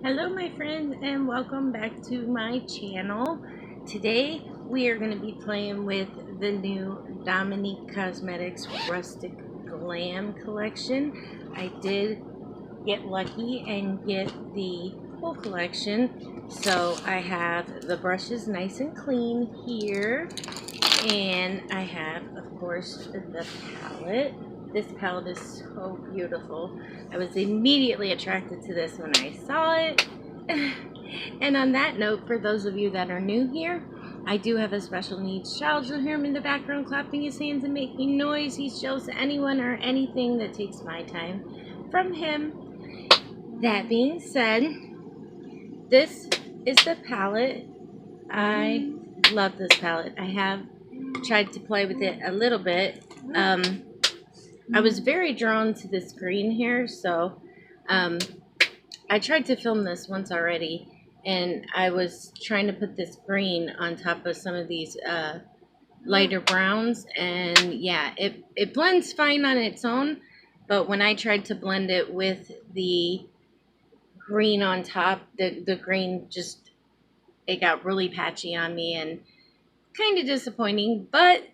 Hello my friends and welcome back to my channel. Today we are going to be playing with the new Dominique Cosmetics Rustic Glam collection. I did get lucky and get the full collection. So I have the brushes nice and clean here, and I have of course the palette. This palette is so beautiful. I was immediately attracted to this when I saw it. And on that note, for those of you that are new here, I do have a special needs child. You'll hear him in the background clapping his hands and making noise. He's jealous of anyone or anything that takes my time from him. That being said, this is the palette. I love this palette. I have tried to play with it a little bit. I was very drawn to this green here, so I tried to film this once already, and I was trying to put this green on top of some of these lighter browns, and yeah, it blends fine on its own, but when I tried to blend it with the green on top, the green just, it got really patchy on me and kind of disappointing, but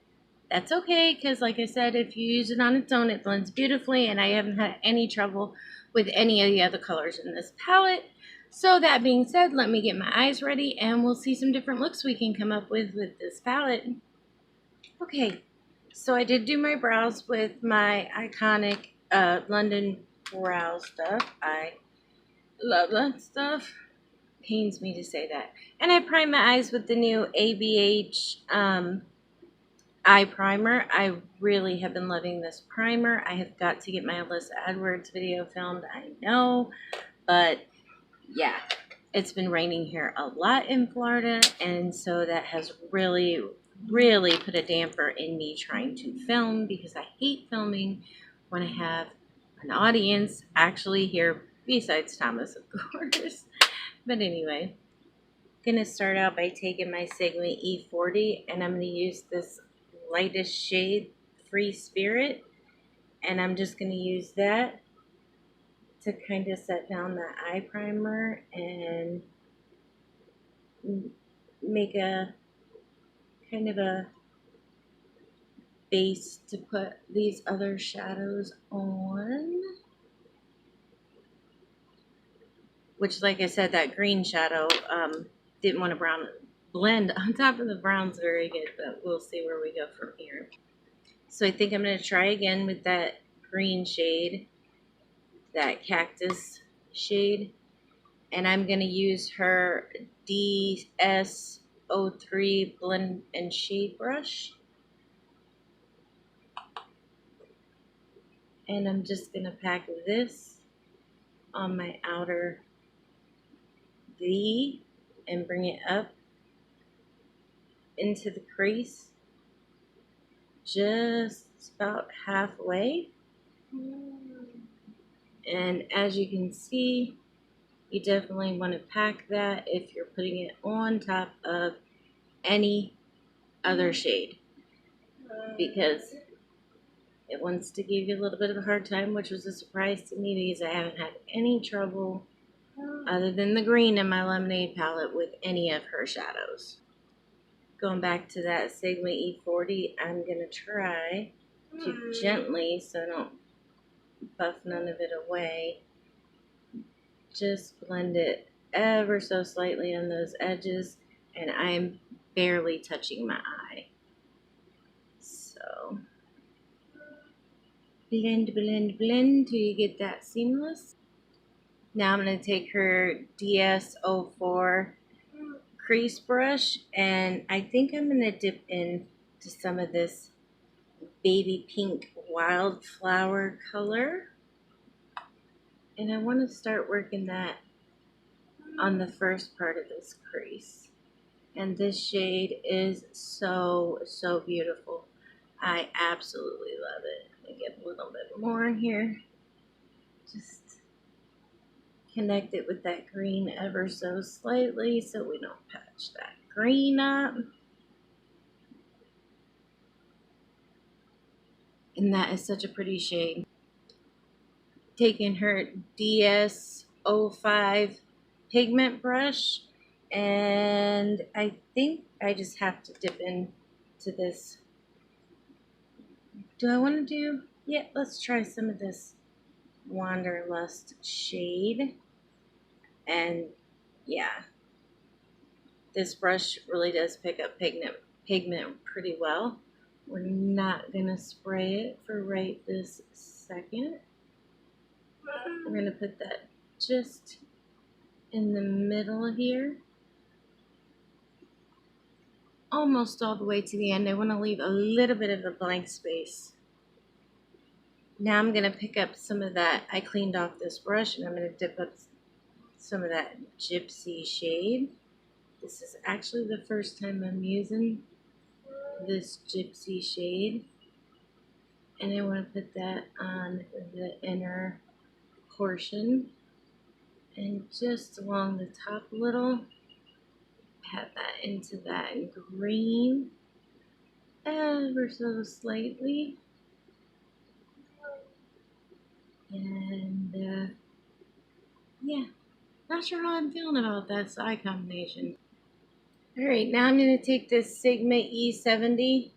that's okay, because like I said, if you use it on its own, it blends beautifully, and I haven't had any trouble with any of the other colors in this palette. So that being said, let me get my eyes ready and we'll see some different looks we can come up with this palette. Okay, so I did do my brows with my iconic London brow stuff. I love that stuff. Pains me to say that. And I primed my eyes with the new ABH eye primer. I really have been loving this primer. I have got to get my Alyssa Edwards video filmed, I know, but yeah, it's been raining here a lot in Florida, and so that has really put a damper in me trying to film, because I hate filming when I have an audience actually here besides Thomas, of course. But anyway, I'm gonna start out by taking my Sigma E40, and I'm gonna use this lightest shade, Free Spirit, and I'm just gonna use that to kind of set down the eye primer and make a kind of a base to put these other shadows on. Which, like I said, that green shadow didn't want to blend on top of the browns very good, but we'll see where we go from here. So I think I'm going to try again with that green shade, that cactus shade, and I'm going to use her DS03 blend and shade brush. And I'm just going to pack this on my outer V and bring it up into the crease just about halfway. And as you can see, you definitely want to pack that if you're putting it on top of any other shade, because it wants to give you a little bit of a hard time, which was a surprise to me because I haven't had any trouble other than the green in my lemonade palette with any of her shadows. Going back to that Sigma E40, I'm going to try to gently, so I don't buff none of it away, just blend it ever so slightly on those edges, and I'm barely touching my eye. So blend, blend, blend till you get that seamless. Now I'm going to take her DS04 crease brush, and I think I'm going to dip into some of this baby pink wildflower color, and I want to start working that on the first part of this crease. And this shade is so beautiful. I absolutely love it. Let me get a little bit more in here. Just connect it with that green ever so slightly so we don't patch that green up. And that is such a pretty shade. Taking her DS05 pigment brush, and I think I just have to dip into this. Do I want to do? Yeah, let's try some of this Wanderlust shade. And yeah, this brush really does pick up pigment pretty well. We're not going to spray it for right this second. We're going to put that just in the middle here. Almost all the way to the end. I want to leave a little bit of a blank space. Now I'm going to pick up some of that. I cleaned off this brush and I'm going to dip up some of that gypsy shade. This is actually the first time I'm using this gypsy shade. And I want to put that on the inner portion. And just along the top a little, pat that into that green ever so slightly. And yeah, not sure how I'm feeling about that eye combination. Alright, now I'm going to take this Sigma E70,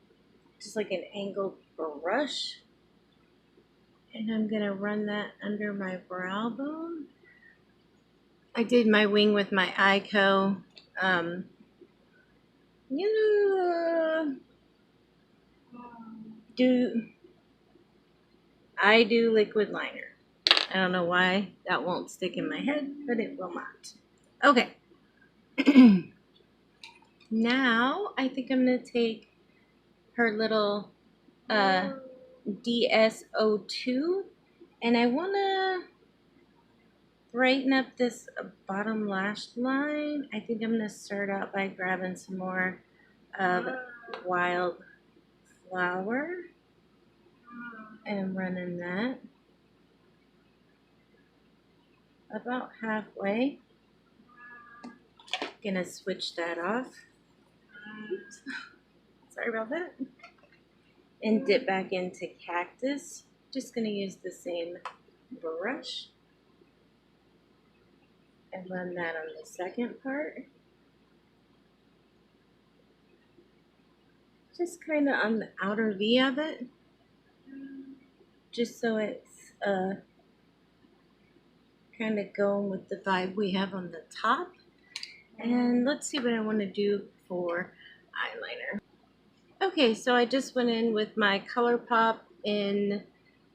just like an angled brush, and I'm going to run that under my brow bone. I did my wing with my Ico. I do liquid liner. I don't know why that won't stick in my head, but it will not. Okay. Now I think I'm going to take her little DSO2, and I want to brighten up this bottom lash line. I think I'm going to start out by grabbing some more of Wild Flower and running that about halfway. Gonna switch that off. Oops. Sorry about that. And dip back into Cactus. Just gonna use the same brush and run that on the second part. Just kind of on the outer V of it, just so it's kind of going with the vibe we have on the top. And let's see what I want to do for eyeliner. Okay, so I just went in with my ColourPop in,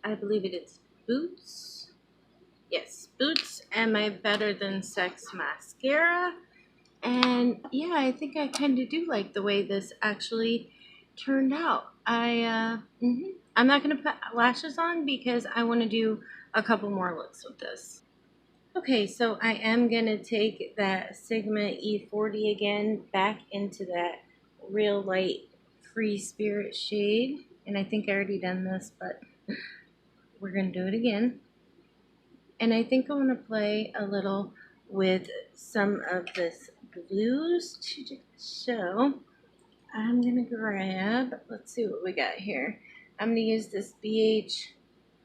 I believe it is Boots. Yes, Boots, and my Better Than Sex mascara. And yeah, I think I kind of do like the way this actually turned out. I'm not going to put lashes on because I want to do a couple more looks with this. Okay, so I am going to take that Sigma E40 again back into that real light Free Spirit shade. And I think I already done this, but we're going to do it again. And I think I want to play a little with some of this blues to show. I'm going to grab, let's see what we got here. I'm going to use this BH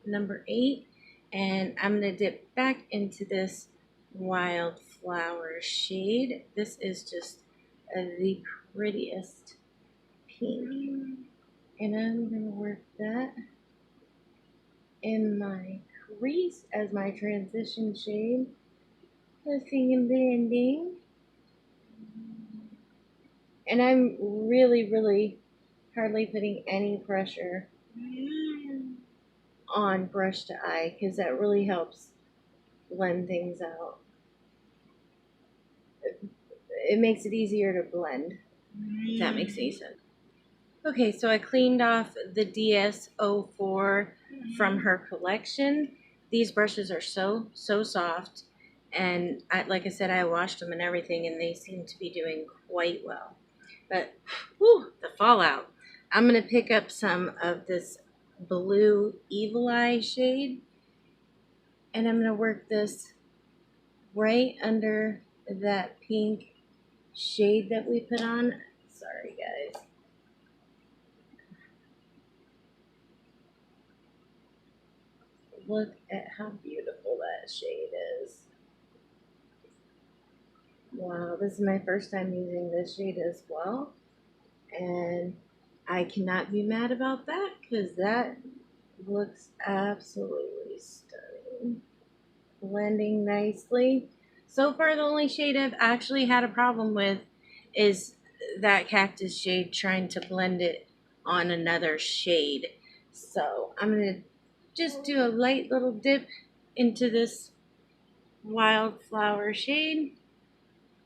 number 8, and I'm going to dip back into this Wildflower shade. This is just the prettiest pink. And I'm going to work that in my crease as my transition shade. Pushing and blending. And I'm really hardly putting any pressure on brush to eye because that really helps blend things out. It makes it easier to blend, if that makes any sense. Okay, so I cleaned off the DS04 from her collection. These brushes are so soft, and like I said, I washed them and everything, and they seem to be doing quite well. But, whew, the fallout. I'm going to pick up some of this blue Evil Eye shade, and I'm going to work this right under that pink shade that we put on. Sorry, guys. Look at how beautiful that shade is. this is my first time using this shade as well. And I cannot be mad about that because that looks absolutely stunning. Blending nicely. So far, the only shade I've actually had a problem with is that cactus shade trying to blend it on another shade. So I'm going to just do a light little dip into this wildflower shade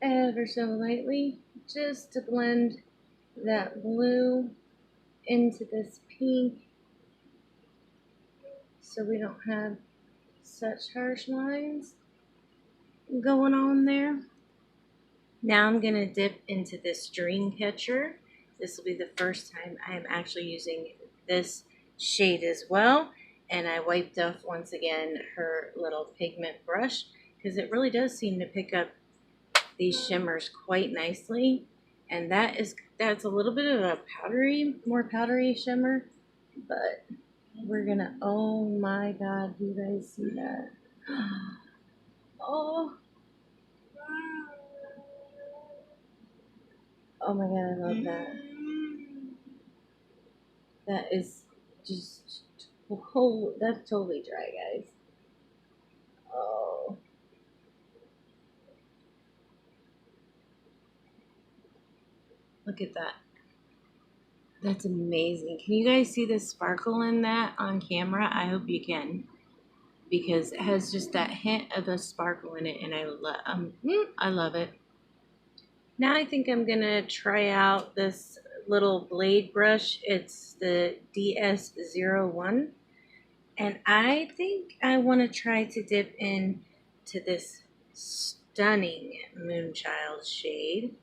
ever so lightly just to blend that blue into this pink so we don't have such harsh lines going on there. Now I'm going to dip into this dream catcher. This will be the first time I am actually using this shade as well. And I wiped off once again her little pigment brush because it really does seem to pick up these shimmers quite nicely. And that's a little bit of a more powdery shimmer, but we're gonna, oh my god, do you guys see that? Oh, oh my god, I love that. That is just, oh, that's totally dry, guys. Oh, look at that. That's amazing. Can you guys see the sparkle in that on camera? I hope you can, because it has just that hint of a sparkle in it, and I love it. Now I think I'm gonna try out this little blade brush. It's the DS01, and I think I want to try to dip in to this stunning Moonchild shade,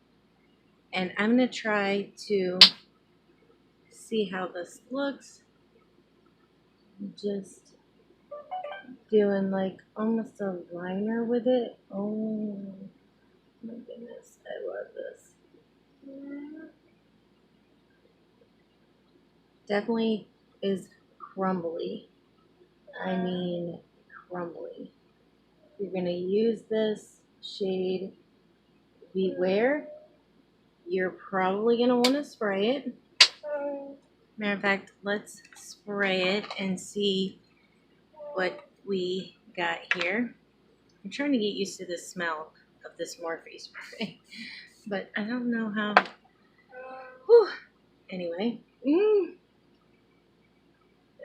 and I'm gonna try to see how this looks. Just doing like almost a liner with it. Oh my goodness, I love this. Definitely is crumbly. I mean, crumbly. If you're gonna use this shade, beware. You're probably gonna want to spray it. Matter of fact, let's spray it and see what we got here. I'm trying to get used to the smell of this Morphe spray, but I don't know how. Whew. Anyway,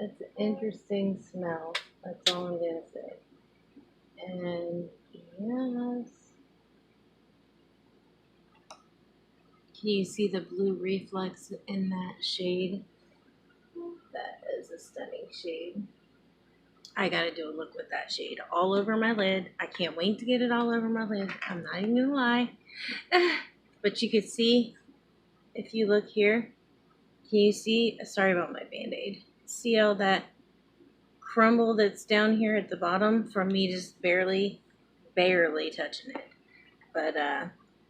it's an interesting smell. That's all I'm gonna say. And yes, can you see the blue reflex in that shade? That is a stunning shade. I gotta do a look with that shade all over my lid. I can't wait to get it all over my lid. I'm not even gonna lie. But you can see, if you look here, can you see? Sorry about my band-aid. See all that crumble that's down here at the bottom from me just barely touching it. But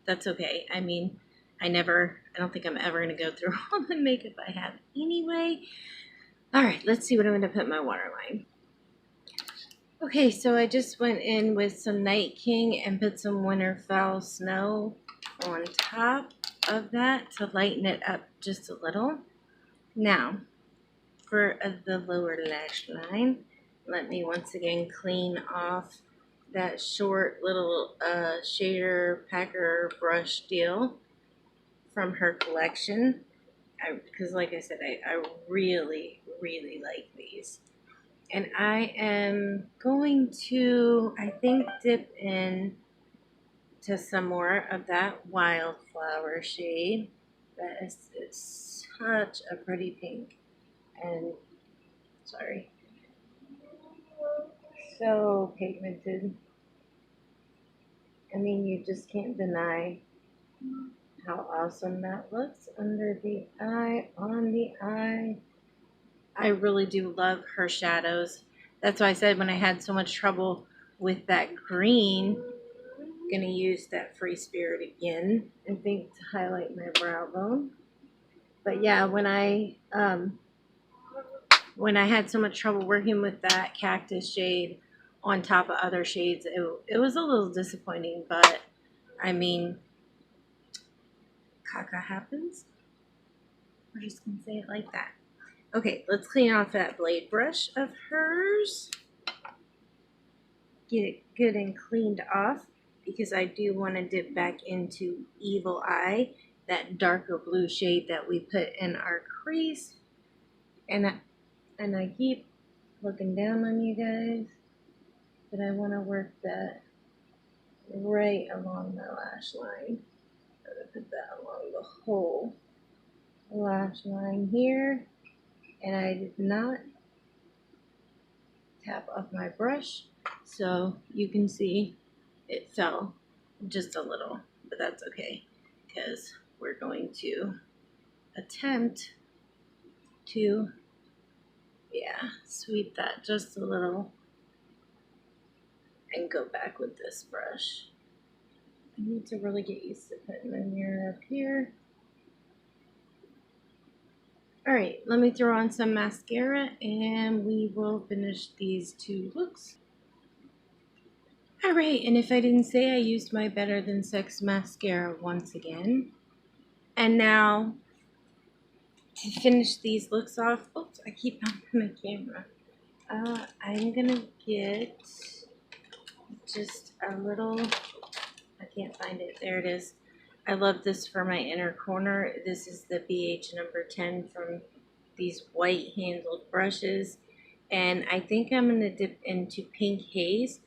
that's okay. I mean, I don't think I'm ever gonna go through all the makeup I have anyway. All right, let's see what I'm gonna put in my waterline. Okay, so I just went in with some Night King and put some Winterfell Snow on top of that to lighten it up just a little. Now, for the lower lash line, let me once again clean off that short little shader packer brush deal from her collection. Because like I said, I really, really like these. And I am going to, I think, dip in to some more of that wildflower shade. That is, it's such a pretty pink. And, sorry, so pigmented. I mean, you just can't deny how awesome that looks under the eye, on the eye. I really do love her shadows. That's why I said when I had so much trouble with that green, I'm going to use that Free Spirit again, I think, to highlight my brow bone. But yeah, when I had so much trouble working with that cactus shade on top of other shades, it was a little disappointing. But I mean, caca happens. We're just going to say it like that. Okay, let's clean off that blade brush of hers. Get it good and cleaned off because I do want to dip back into Evil Eye, that darker blue shade that we put in our crease. And I keep looking down on you guys, but I want to work that right along the lash line. I'm going to put that along the whole lash line here. And I did not tap off my brush, so you can see it fell just a little, but that's okay because we're going to attempt to, sweep that just a little and go back with this brush. I need to really get used to putting the mirror up here. Alright, let me throw on some mascara and we will finish these two looks. Alright, and if I didn't say, I used my Better Than Sex mascara once again. And now, to finish these looks off, oops, I keep bumping my camera. I'm gonna get just a little, I can't find it, there it is. I love this for my inner corner. This is the BH number 10 from these white handled brushes. And I think I'm gonna dip into Pink Haze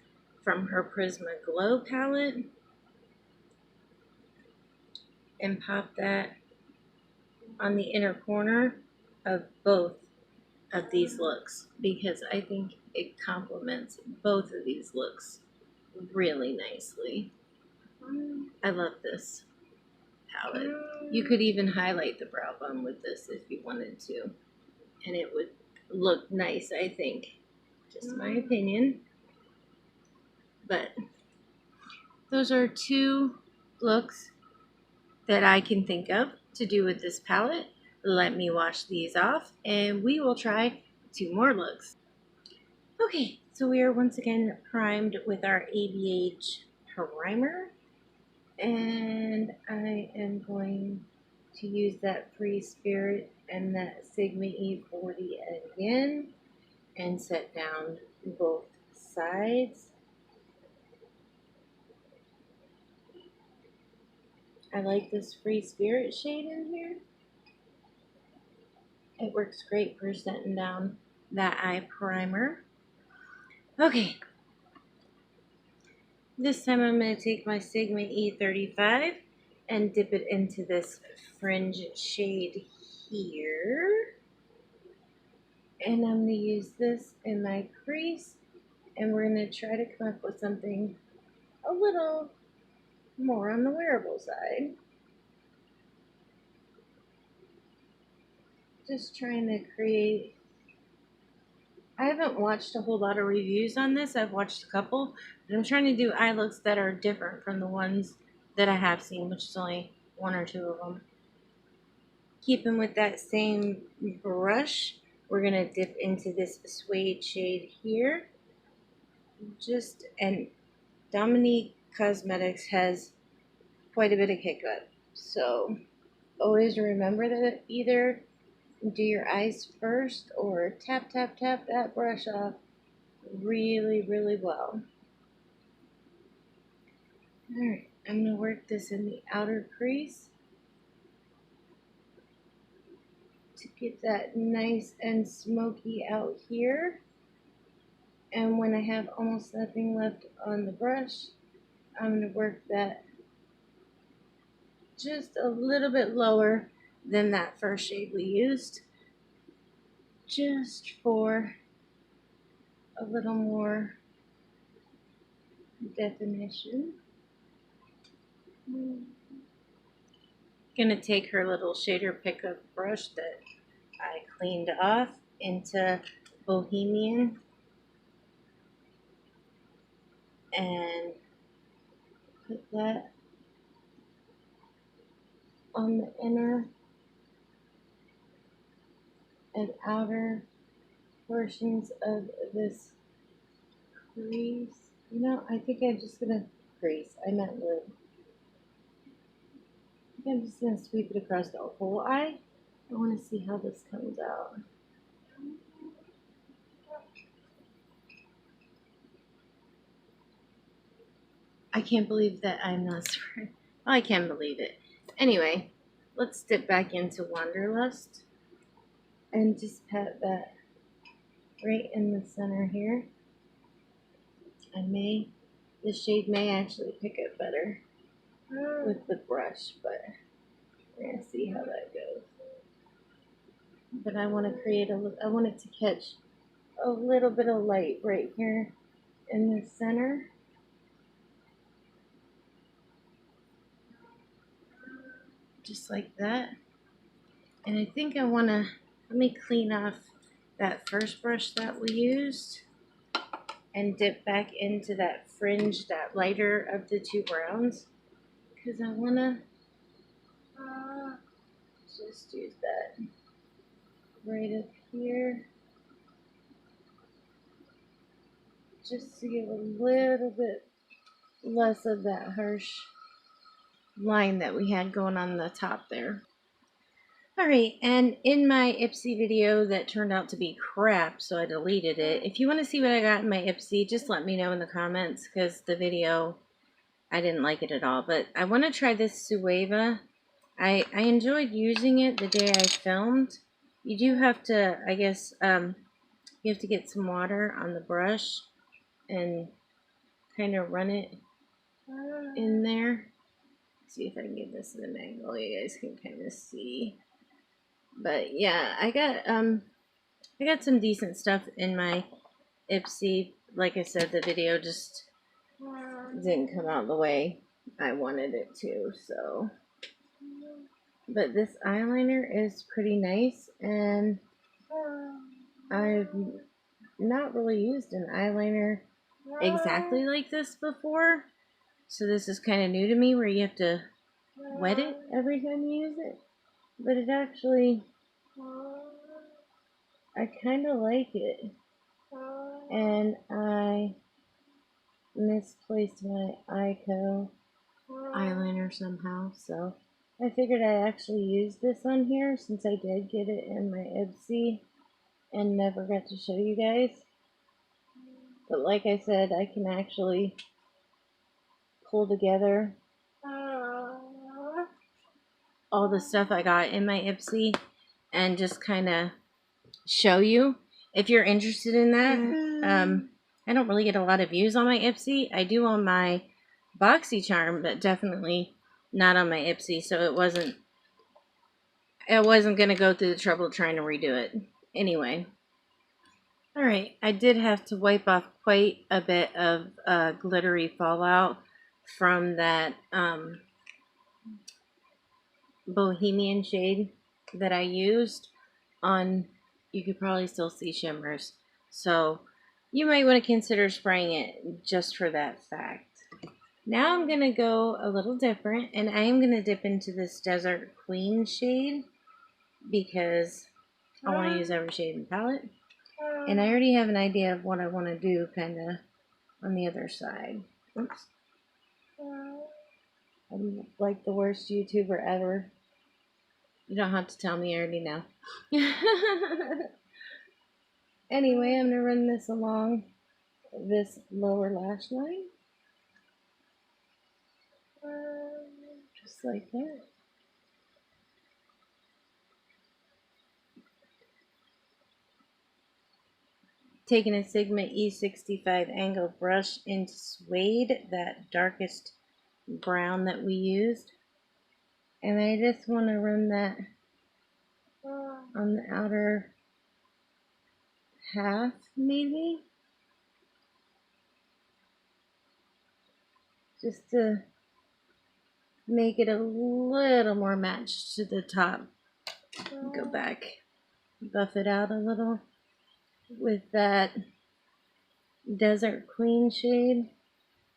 from her Prisma Glow palette and pop that on the inner corner of both of these looks because I think it complements both of these looks really nicely. I love this palette. You could even highlight the brow bone with this if you wanted to, and it would look nice, I think. Just my opinion. But those are two looks that I can think of to do with this palette. Let me wash these off and we will try two more looks. Okay, so we are once again primed with our ABH primer, and I am going to use that Free Spirit and that Sigma E40 again and set down both sides. I like this Free Spirit shade in here. It works great for setting down that eye primer. Okay, this time I'm going to take my Sigma E35 and dip it into this fringe shade here. And I'm going to use this in my crease, and we're going to try to come up with something a little more on the wearable side. Just trying to create, I haven't watched a whole lot of reviews on this. I've watched a couple, but I'm trying to do eye looks that are different from the ones that I have seen, which is only one or two of them. Keeping with that same brush, we're going to dip into this suede shade here. And Dominique Cosmetics has quite a bit of hiccup, so always remember that either do your eyes first or tap that brush off really well. Alright, I'm going to work this in the outer crease to get that nice and smoky out here. And when I have almost nothing left on the brush, I'm going to work that just a little bit lower than that first shade we used, just for a little more definition. Gonna take her little shader pickup brush that I cleaned off into Bohemian and put that on the inner and outer portions of this crease. You know, I think I'm just gonna crease. I meant lid. I'm just going to sweep it across the whole eye. I want to see how this comes out. I can't believe that I'm not spraying. Oh, I can't believe it. Anyway, let's dip back into Wanderlust and just pat that right in the center here. This shade may actually pick up better with the brush, but we're going to see how that goes. But I want it to catch a little bit of light right here in the center. Just like that. And I think let me clean off that first brush that we used and dip back into that fringe, that lighter of the two browns, because I want to just use that right up here just to give a little bit less of that harsh line that we had going on the top there. Alright, and in my Ipsy video that turned out to be crap, so I deleted it. If you want to see what I got in my Ipsy, just let me know in the comments, because the video, I didn't like it at all. But I want to try this Sueva. I enjoyed using it the day I filmed. You do have to, I guess, you have to get some water on the brush and kind of run it in there. See if I can get this at an angle you guys can kind of see. But yeah, I got some decent stuff in my Ipsy. Like I said, the video just didn't come out the way I wanted it to, so. But this eyeliner is pretty nice, and I've not really used an eyeliner exactly like this before. So this is kind of new to me, where you have to wet it every time you use it. But it actually, I kind of like it. And I misplaced my Ico eyeliner somehow, so I figured I actually used this on here since I did get it in my Ipsy and never got to show you guys. But like I said, I can actually pull together all the stuff I got in my Ipsy and just kind of show you if you're interested in that. I don't really get a lot of views on my Ipsy. I do on my BoxyCharm, but definitely not on my Ipsy, so it wasn't going to go through the trouble of trying to redo it. Anyway. Alright, I did have to wipe off quite a bit of glittery fallout from that bohemian shade that I used on. You could probably still see shimmers, so you might want to consider spraying it just for that fact. Now I'm going to go a little different, and I am going to dip into this Desert Queen shade because I want to use every shade in the palette. And I already have an idea of what I want to do kind of on the other side. Oops. I'm like the worst YouTuber ever. You don't have to tell me, I already know. Anyway, I'm going to run this along this lower lash line. Just like that. Taking a Sigma E65 angle brush into Suede, that darkest brown that we used. And I just want to run that on the outer half, maybe. Just to make it a little more matched to the top. Go back, buff it out a little with that Desert Queen shade.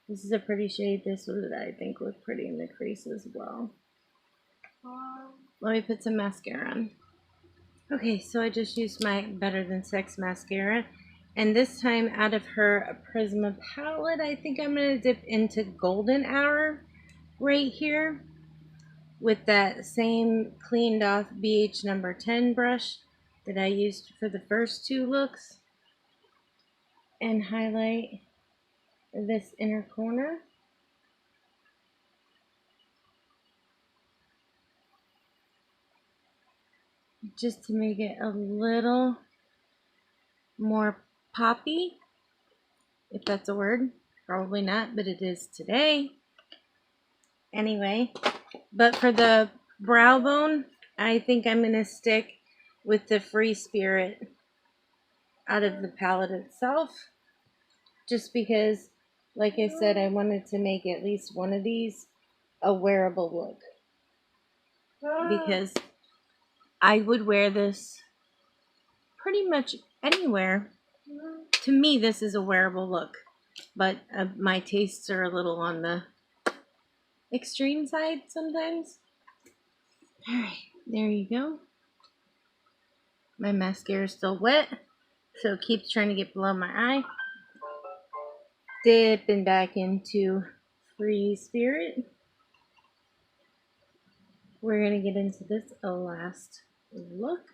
This is a pretty shade. This would, I think, look pretty in the crease as well. Let me put some mascara on. Okay, so I just used my Better Than Sex mascara. And this time, out of her Prisma palette, I think I'm going to dip into Golden Hour right here. with that same cleaned off BH number 10 brush that I used for the first two looks and highlight this inner corner. Just to make it a little more poppy, if that's a word. Probably not, but it is today. Anyway, but for the brow bone, I think I'm going to stick with the Free Spirit out of the palette itself. Just because, like I said, I wanted to make at least one of these a wearable look. Because I would wear this pretty much anywhere. To me, this is a wearable look. But my tastes are a little on the extreme side sometimes. Alright, there you go. My mascara is still wet, so it keeps trying to get below my eye. Dipping back into Free Spirit. We're going to get into this last look,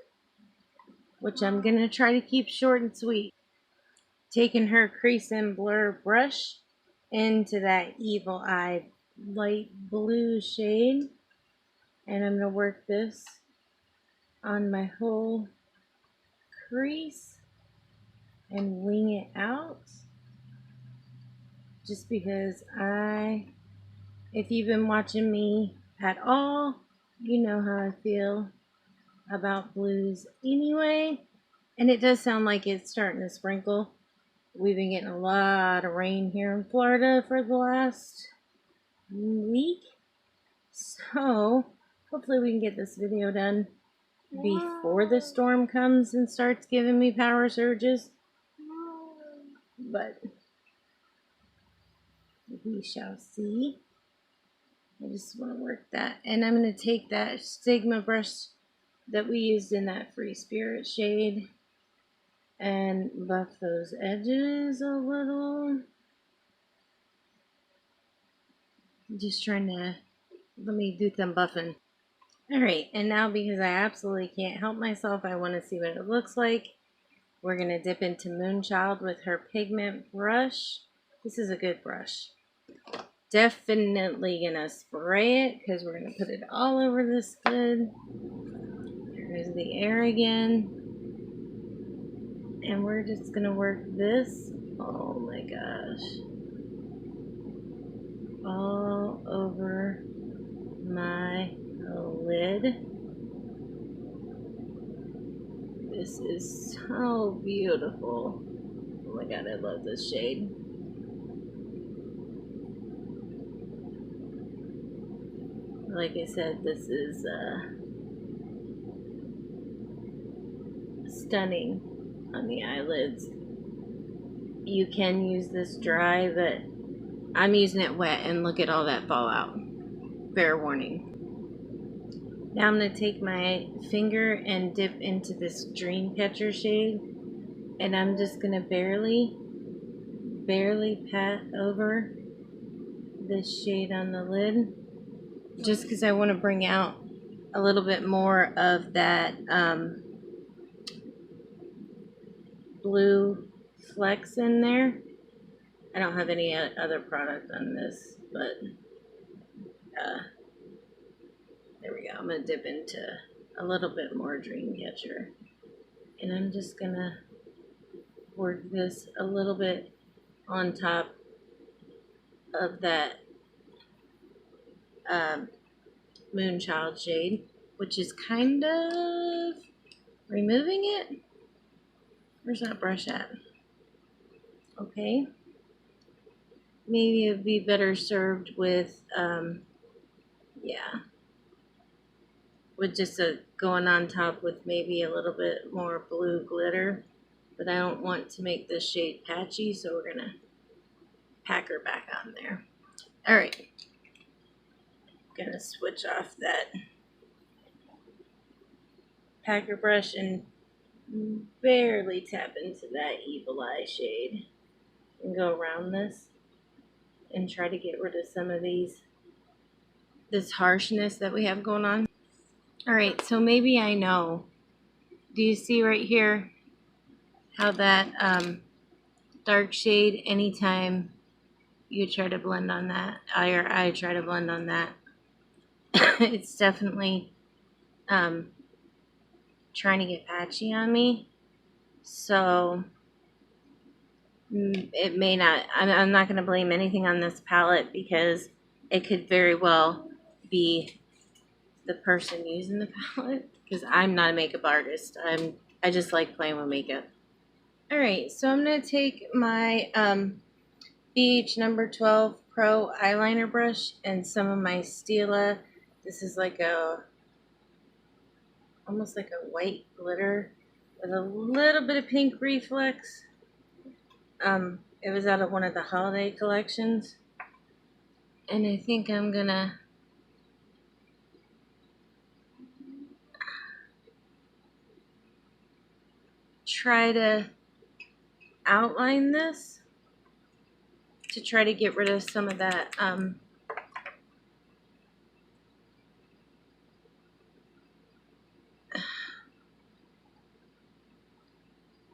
which I'm going to try to keep short and sweet. Taking her crease and blur brush into that Evil Eye light blue shade. And I'm going to work this on my whole crease and wing it out. Just because if you've been watching me at all, you know how I feel about blues anyway. And it does sound like it's starting to sprinkle. We've been getting a lot of rain here in Florida for the last week. So hopefully we can get this video done before the storm comes and starts giving me power surges. But we shall see. I just want to work that. And I'm going to take that Stigma brush that we used in that Free Spirit shade and buff those edges a little. Just trying to, let me do some buffing. Alright, and now because I absolutely can't help myself, I want to see what it looks like. We're going to dip into Moonchild with her pigment brush. This is a good brush. Definitely going to spray it because we're going to put it all over this lid. There's the air again. And we're just going to work this, oh my gosh, all over my lid. This is so beautiful. Oh my god, I love this shade. Like I said, this is stunning on the eyelids. You can use this dry, but I'm using it wet, and look at all that fallout. Fair warning. Now I'm going to take my finger and dip into this Dreamcatcher shade, and I'm just going to barely pat over this shade on the lid, just because I want to bring out a little bit more of that blue flecks in there. I don't have any other product on this, but there we go. I'm going to dip into a little bit more Dreamcatcher. And I'm just going to work this a little bit on top of that Moonchild shade, which is kind of removing it. Where's that brush at? Okay. Maybe it would be better served with, yeah, with just going on top with maybe a little bit more blue glitter. But I don't want to make this shade patchy, so we're going to pack her back on there. Alright. Going to switch off that packer brush and barely tap into that Evil Eye shade. And go around this and try to get rid of some of these this harshness that we have going on. All right, so maybe I know. Do you see right here how that dark shade, anytime you try to blend on that, I try to blend on that, it's definitely trying to get patchy on me. So it may not, I'm not going to blame anything on this palette because it could very well be the person using the palette, because I'm not a makeup artist. I just like playing with makeup. All right, so I'm going to take my BH number 12 Pro eyeliner brush and some of my Stila. This is like almost like a white glitter with a little bit of pink reflex. It was out of one of the holiday collections. And I think I'm gonna try to outline this to try to get rid of some of that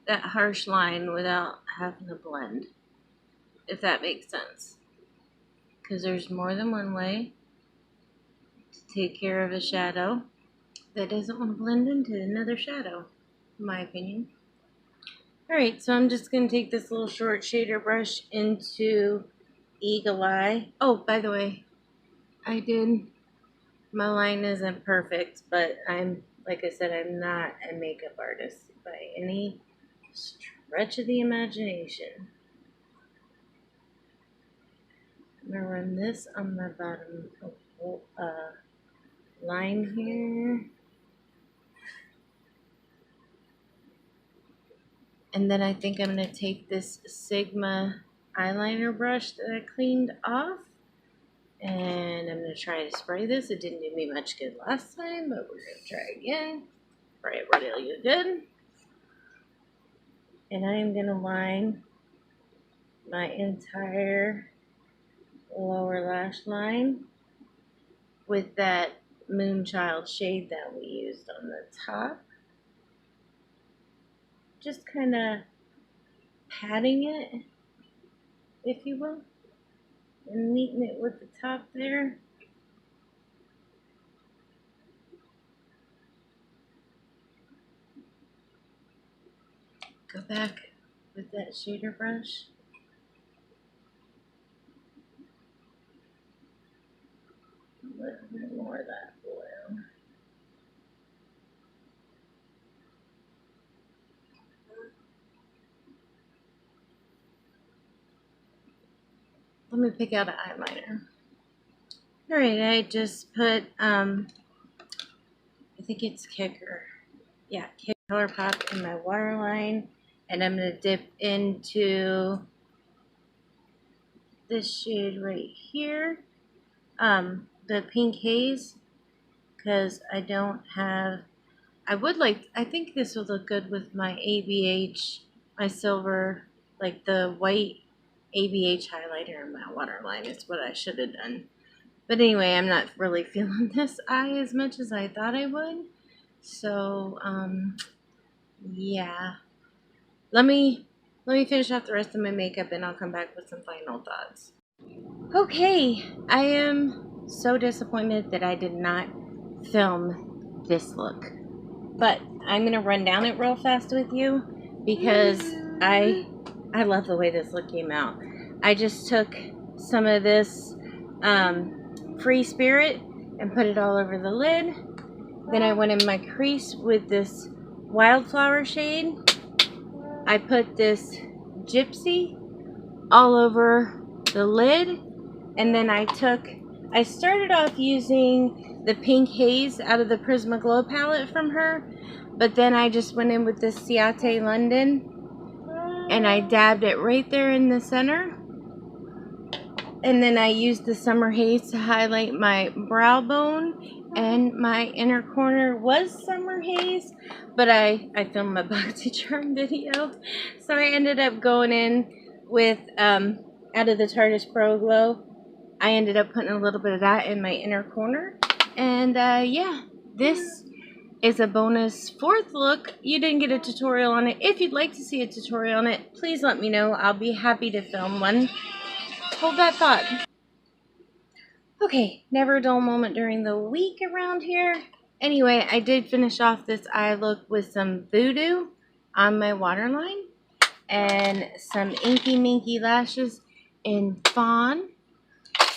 that harsh line without having to blend, if that makes sense. Because there's more than one way to take care of a shadow that doesn't want to blend into another shadow, in my opinion. Alright, so I'm just going to take this little short shader brush into Eagle Eye. Oh, by the way, my line isn't perfect, but like I said, I'm not a makeup artist by any stretch of the imagination. I'm going to run this on the bottom line here. And then I think I'm going to take this Sigma eyeliner brush that I cleaned off. And I'm going to try to spray this. It didn't do me much good last time, but we're going to try again. Spray it really good. And I'm going to line my entire lower lash line with that Moonchild shade that we used on the top. Just kind of patting it, if you will, and meeting it with the top there. Go back with that shader brush. A little bit more of that blue. Let me pick out an eyeliner. Alright, I just put, I think it's Kicker. Yeah, Kicker ColourPop in my waterline. And I'm going to dip into this shade right here. The Pink Haze. Because I think this would look good with my ABH, my silver, like the white ABH highlighter in my waterline is what I should have done. But anyway, I'm not really feeling this eye as much as I thought I would. So, yeah. Let me finish off the rest of my makeup and I'll come back with some final thoughts. Okay, I am so disappointed that I did not film this look. But I'm going to run down it real fast with you because I love the way this look came out. I just took some of this Free Spirit and put it all over the lid. Then I went in my crease with this Wildflower shade. I put this Gypsy all over the lid. And then I started off using the Pink Haze out of the Prismaglow palette from her. But then I just went in with this Ciate London. And I dabbed it right there in the center. And then I used the Summer Haze to highlight my brow bone. And my inner corner was Summer Haze. But I filmed my BoxyCharm video. So I ended up going in with, out of the Tarte Pro Glow, I ended up putting a little bit of that in my inner corner. And yeah, this is a bonus fourth look. You didn't get a tutorial on it. If you'd like to see a tutorial on it, please let me know. I'll be happy to film one. Hold that thought. Okay, never a dull moment during the week around here. Anyway, I did finish off this eye look with some Voodoo on my waterline and some Inky Minky lashes in Fawn.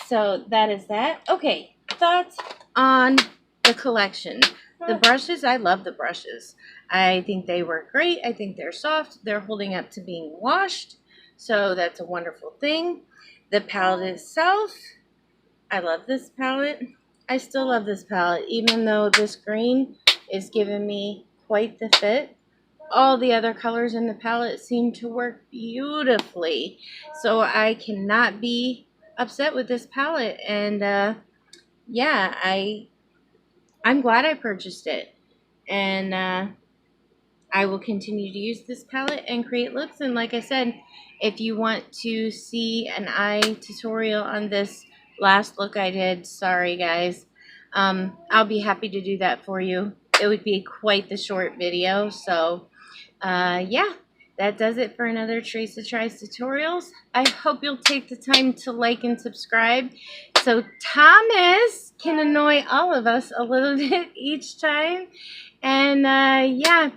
So that is that. Okay, thoughts on the collection. The brushes, I love the brushes. I think they work great. I think they're soft. They're holding up to being washed. So that's a wonderful thing. The palette itself, I love this palette. I still love this palette, even though this green is giving me quite the fit. All the other colors in the palette seem to work beautifully. So I cannot be upset with this palette. And yeah, I'm glad I purchased it. And I will continue to use this palette and create looks. And like I said, if you want to see an eye tutorial on this last look I did, sorry guys, I'll be happy to do that for you. It would be quite the short video. So yeah, that does it for another Teresa Tries Tutorials. I hope you'll take the time to like and subscribe so Thomas can annoy all of us a little bit each time. And yeah,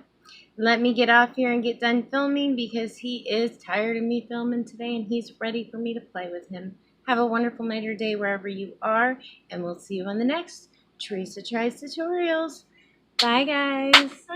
let me get off here and get done filming because he is tired of me filming today and he's ready for me to play with him. Have a wonderful night or day wherever you are, and we'll see you on the next Teresa Tries Tutorials. Bye, guys.